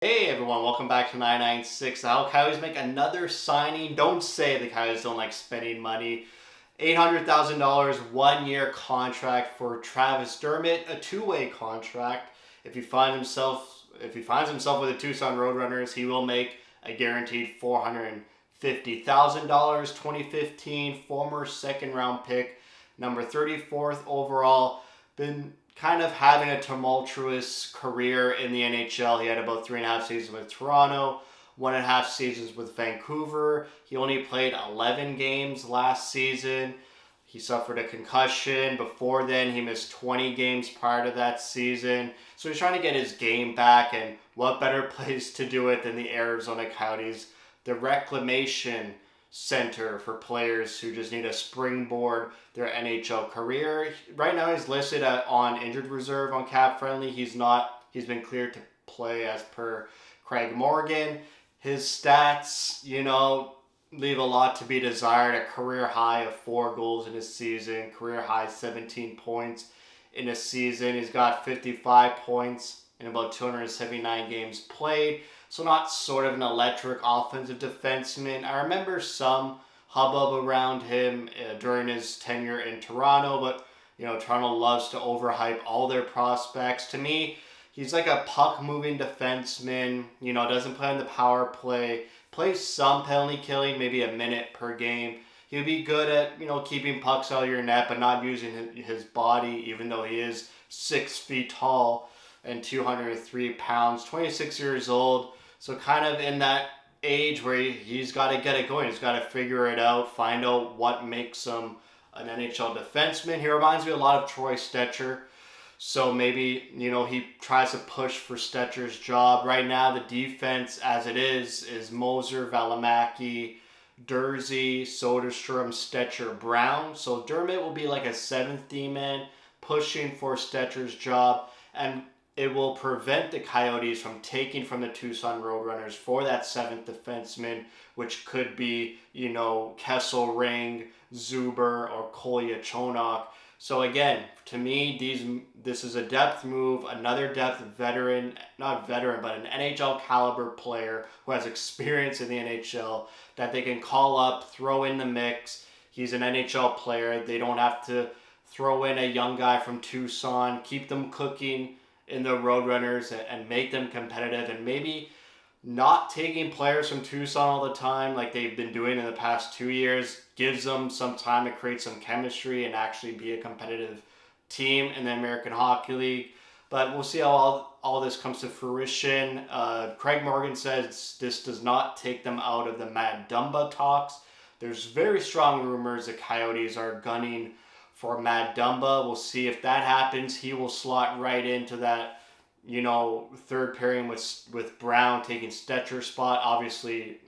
Hey everyone, welcome back to 996. The Howl Coyotes make another signing. Don't say the Coyotes don't like spending money. $800,000 1-year contract for Travis Dermott, a two-way contract. If he finds himself with the Tucson Roadrunners, he will make a guaranteed $450,000. 2015 former second round pick, number 34th overall. Been kind of having a tumultuous career in the NHL. He had about 3.5 seasons with Toronto, 1.5 seasons with Vancouver. He only played 11 games last season. He suffered a concussion. Before then, he missed 20 games prior to that season. So he's trying to get his game back, and what better place to do it than the Arizona Coyotes, the reclamation center for players who just need a springboard their NHL career. Right now he's listed on injured reserve on Cap Friendly. He's been cleared to play as per Craig Morgan. His stats, leave a lot to be desired. A career high of 4 goals in a season, career high 17 points in a season. He's got 55 points in about 279 games played. So not sort of an electric offensive defenseman. I remember some hubbub around him during his tenure in Toronto, but Toronto loves to overhype all their prospects. To me, he's like a puck-moving defenseman. Doesn't play on the power play. Plays some penalty killing, maybe a minute per game. He'll be good at keeping pucks out of your net, but not using his body, even though he is 6 feet tall and 203 pounds. 26 years old. So kind of in that age where he's got to get it going. He's got to figure it out, find out what makes him an NHL defenseman. He reminds me a lot of Troy Stecher. So maybe, he tries to push for Stetcher's job. Right now, the defense as it is Moser, Valimaki, Durzi, Soderstrom, Stecher, Brown. So Dermott will be like a 7th D-man pushing for Stetcher's job. And it will prevent the Coyotes from taking from the Tucson Roadrunners for that 7th defenseman, which could be, Kesselring, Zuber, or Kolya Chonok. So again, to me, this is a depth move, another depth veteran, not veteran, but an NHL caliber player who has experience in the NHL that they can call up, throw in the mix. He's an NHL player. They don't have to throw in a young guy from Tucson, keep them cooking in the Roadrunners and make them competitive, and maybe not taking players from Tucson all the time like they've been doing in the past 2 years gives them some time to create some chemistry and actually be a competitive team in the American Hockey League. But we'll see how all this comes to fruition. Craig Morgan says this does not take them out of the Matt Dumba talks. There's very strong rumors the Coyotes are gunning for Matt Dumba. We'll see if that happens. He will slot right into that, third pairing with Brown taking Stetcher's spot. Obviously,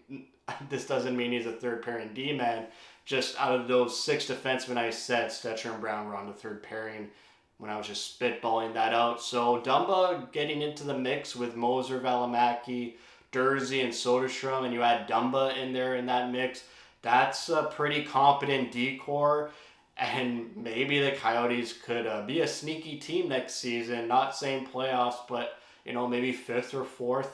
this doesn't mean he's a third pairing D-man. Just out of those 6 defensemen I said, Stetcher and Brown were on the third pairing when I was just spitballing that out. So Dumba getting into the mix with Moser, Valimaki, Durzi, and Soderstrom, and you add Dumba in there in that mix. That's a pretty competent D-core. And maybe the Coyotes could be a sneaky team next season. Not saying playoffs, but maybe 5th or 4th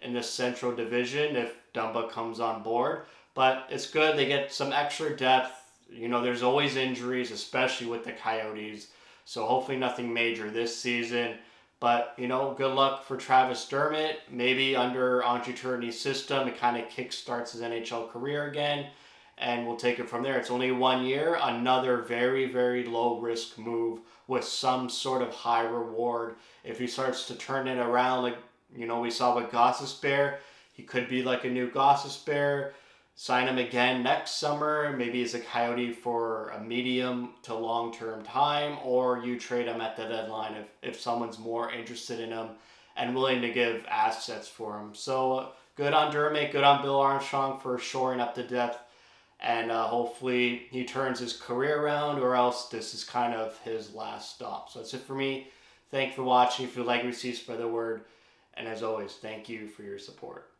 in the Central Division if Dumba comes on board. But it's good. They get some extra depth. There's always injuries, especially with the Coyotes. So hopefully nothing major this season. But, good luck for Travis Dermott. Maybe under Andre Tourigny's system, it kind of kickstarts his NHL career again. And we'll take it from there. It's only 1 year. Another very, very low risk move with some sort of high reward. If he starts to turn it around, like, we saw with Gostisbehere, he could be like a new Gostisbehere. Sign him again next summer. Maybe as a Coyote for a medium to long-term time, or you trade him at the deadline if someone's more interested in him and willing to give assets for him. So good on Dermott, good on Bill Armstrong for shoring up the depth. And hopefully he turns his career around, or else this is kind of his last stop. So that's it for me. Thank you for watching. If you like what you see, spread the word. And as always, thank you for your support.